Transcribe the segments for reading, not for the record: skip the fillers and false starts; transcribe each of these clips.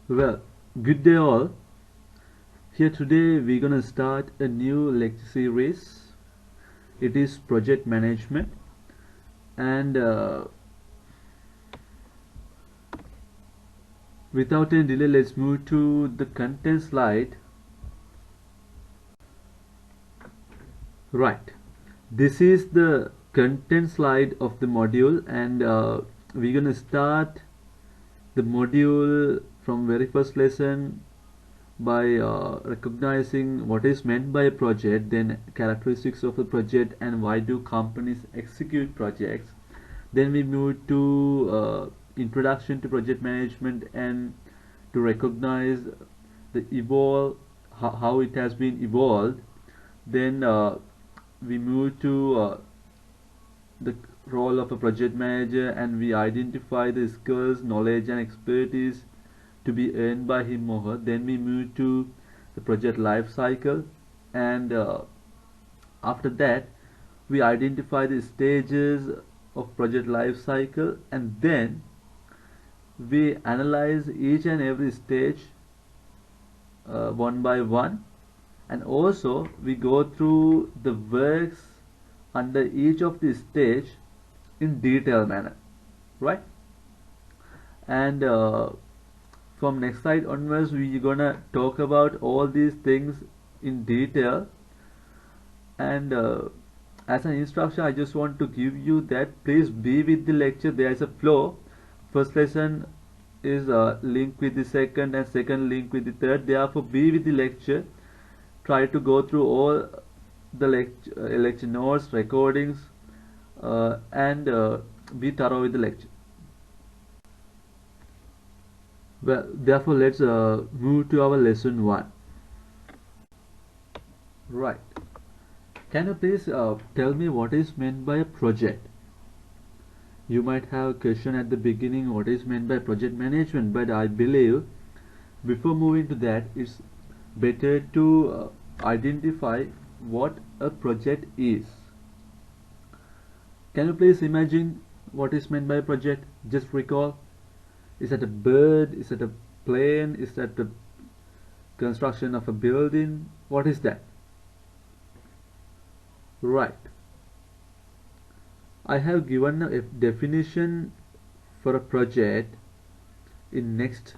Well, good day all. Here today we're gonna start a new lecture series. It is project management, and without any delay, let's move to the content slide. Right. This is the content slide of the module, and we're gonna start the module from very first lesson by recognizing what is meant by a project, then characteristics of a project and why do companies execute projects. Then we move to introduction to project management and to recognize the evolve how it has been evolved. Then we move to the role of a project manager, and we identify the skills, knowledge and expertise to be earned by him or her. Then we move to the project life cycle, and after that we identify the stages of project life cycle, and then we analyze each and every stage one by one, and also we go through the works under each of the stage in detailed manner, right? And from next slide onwards we're gonna talk about all these things in detail. And as an instruction I just want to give you that please be with the lecture. There is a flow. First lesson is linked with the second, and second linked with the third. Therefore be with the lecture. Try to go through all the lecture notes, recordings, and be thorough with the lecture. Well, therefore let's move to our lesson 1. Right. Can you please tell me what is meant by a project? You might have a question at the beginning, what is meant by project management, but I believe before moving to that it's better to identify what a project is. Can you please imagine what is meant by a project? Just recall. Is that a bird? Is that a plane? Is that the construction of a building? What is that? Right. I have given a definition for a project in next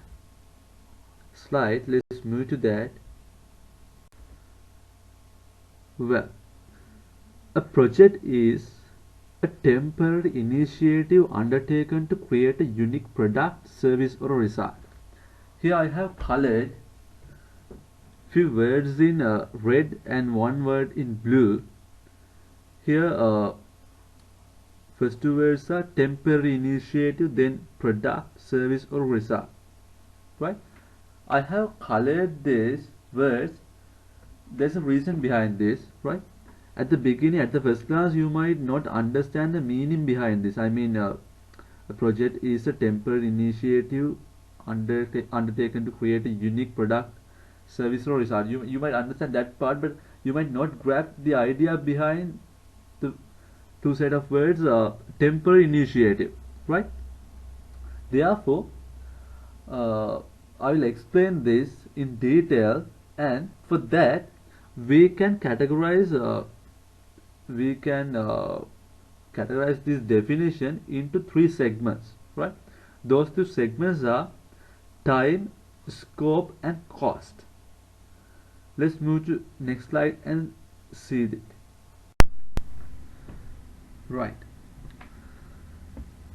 slide. Let's move to that. Well, a project is a temporary initiative undertaken to create a unique product, service or result. Here I have colored few words in red and one word in blue. Here first two words are temporary initiative, then product, service or result. Right? I have colored these words. There's a reason behind this, right? At the beginning, at the first class, you might not understand the meaning behind this. I mean, a project is a temporary initiative undertaken to create a unique product, service or result. You might understand that part, but you might not grasp the idea behind the two set of words, temporary initiative, right? Therefore, I will explain this in detail, and for that we can categorize this definition into three segments, right? Those two segments are time, scope and cost. Let's move to next slide and see it. Right.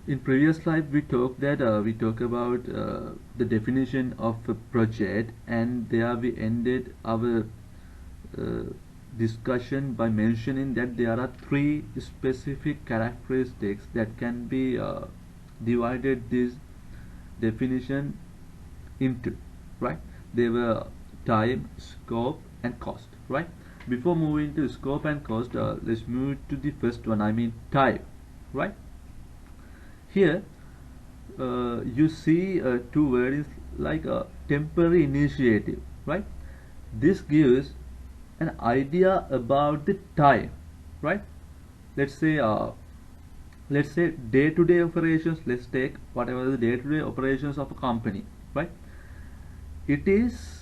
In previous slide we talked about the definition of a project, and there we ended our uh, discussion by mentioning that there are three specific characteristics that can be divided this definition into, right? They were time, scope and cost, right? Before moving to scope and cost, let's move to the first one, I mean time, right? Here you see two words like a temporary initiative, right? This gives an idea about the time, right? Let's say day-to-day operations. Let's take whatever the day-to-day operations of a company, right? it is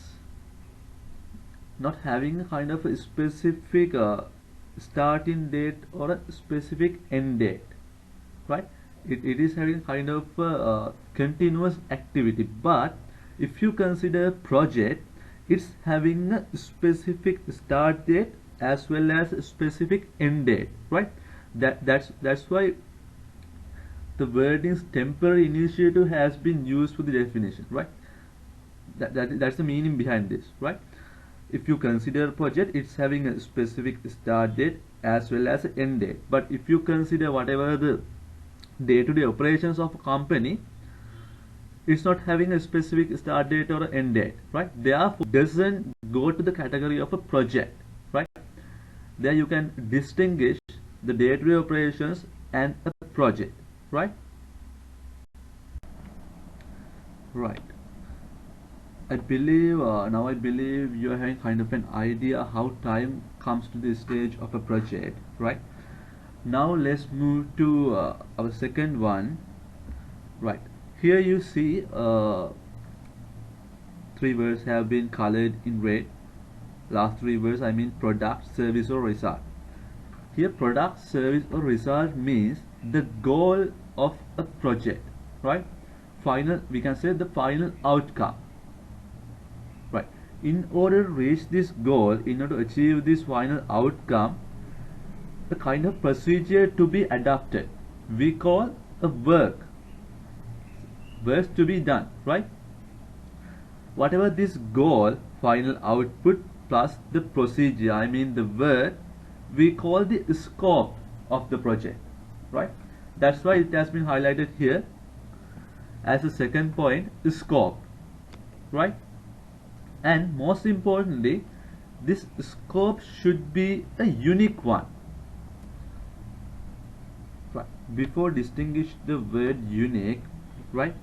not having a kind of a specific starting date or a specific end date, right? It is having kind of a continuous activity. But if you consider project, it's having a specific start date as well as a specific end date, right? That's why the wording temporary initiative has been used for the definition, right? That's the meaning behind this, right? If you consider a project, it's having a specific start date as well as an end date. But if you consider whatever the day-to-day operations of a company, it's not having a specific start date or end date, right? Therefore doesn't go to the category of a project, right? There you can distinguish the day-to-day operations and a project, right? Right. I believe now I believe you are having kind of an idea how time comes to this stage of a project, right? Now let's move to our second one, right? Here you see three words have been colored in red. Last three words, I mean product, service or result. Here product, service or result means the goal of a project, right? Final, we can say the final outcome, right? In order to reach this goal, in order to achieve this final outcome, the kind of procedure to be adopted we call a works to be done, right? Whatever this goal, final output plus the procedure, I mean the work, we call the scope of the project, right? That's why it has been highlighted here as a second point, scope, right? And most importantly, this scope should be a unique one, right? Before distinguish the word unique, right?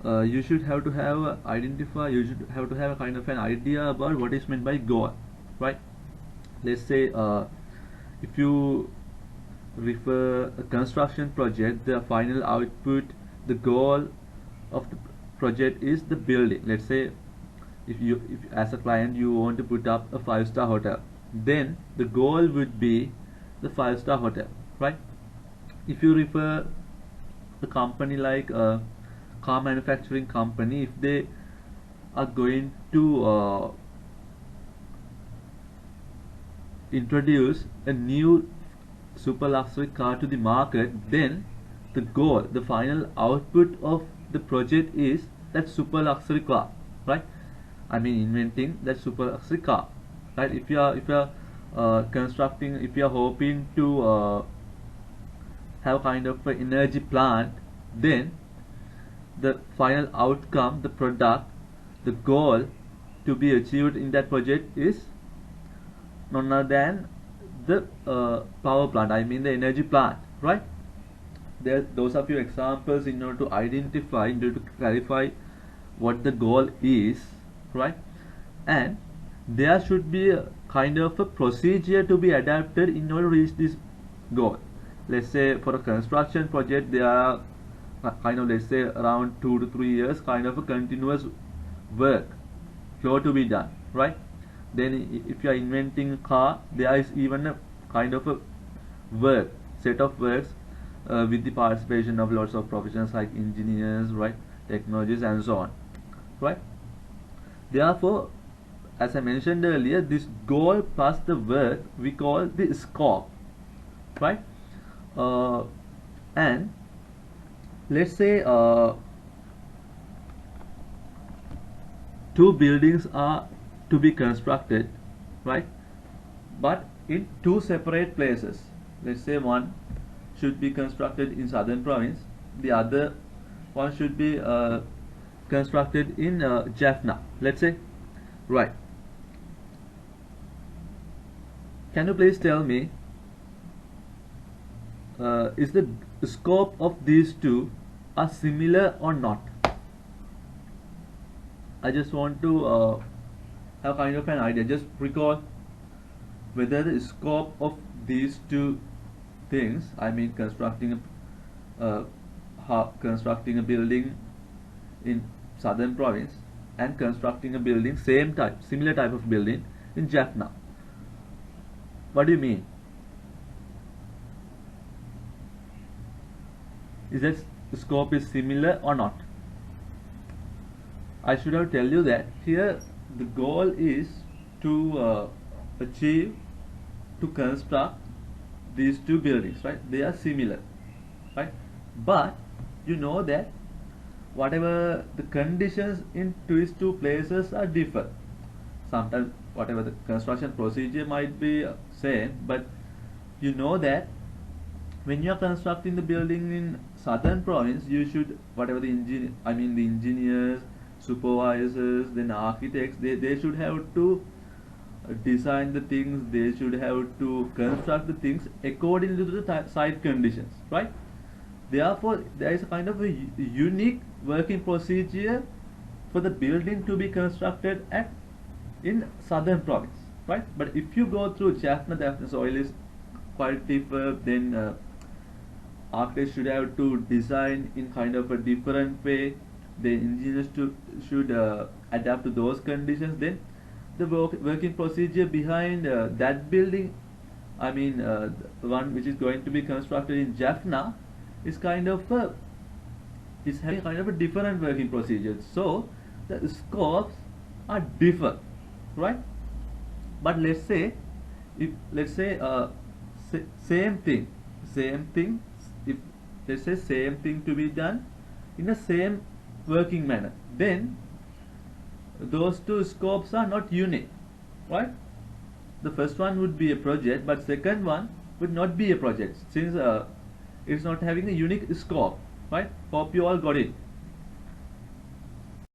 You should have to have you should have to have a kind of an idea about what is meant by goal, right? Let's say if you refer a construction project, the final output, the goal of the project is the building. Let's say if as a client you want to put up a 5-star hotel, then the goal would be the 5-star hotel, right? If you refer a company like a car manufacturing company, if they are going to introduce a new super luxury car to the market, then the goal, the final output of the project is that super luxury car, right? I mean inventing that super luxury car, right? If you are constructing, if you are hoping to have kind of an energy plant, then the final outcome, the product, the goal to be achieved in that project is none other than the power plant, I mean the energy plant, right? Those are few examples in order to identify, in order to clarify what the goal is, right? And there should be a kind of a procedure to be adapted in order to reach this goal. Let's say for a construction project, there are kind of, let's say, around 2 to 3 years kind of a continuous work flow to be done, right? Then if you are inventing a car, there is even a kind of a set of works with the participation of lots of professionals like engineers, right, technologists and so on, right? Therefore, as I mentioned earlier, this goal plus the work we call the scope, right? And let's say two buildings are to be constructed, right? But in two separate places. Let's say one should be constructed in southern province, the other one should be constructed in Jaffna, let's say, right? Can you please tell me, is the scope of these two are similar or not? I just want to have kind of an idea. Just recall whether the scope of these two things, I mean constructing a building in southern province and constructing a building, similar type of building in Jaffna. What do you mean? Is that scope is similar or not? I should have tell you that here the goal is to achieve, to construct these two buildings, right? They are similar, right? But you know that whatever the conditions in these two places are different. Sometimes whatever the construction procedure might be same, but you know that when you are constructing the building in southern province, you should, whatever the engineers, supervisors, then architects, they should have to design the things, they should have to construct the things according to the site conditions, right? Therefore there is a kind of a unique working procedure for the building to be constructed at in southern province, right? But if you go through Jaffna, the soil is quite different, then architects should have to design in kind of a different way, the engineers should adapt to those conditions, then the working procedure behind that building, the one which is going to be constructed in Jaffna, is kind of a, is having kind of a different working procedure. So the scopes are different, right? But let's say, if let's say same thing, if let's say same thing to be done in the same working manner, then those two scopes are not unique, right? The first one would be a project, but second one would not be a project, since it's not having a unique scope, right? Hope you all got it.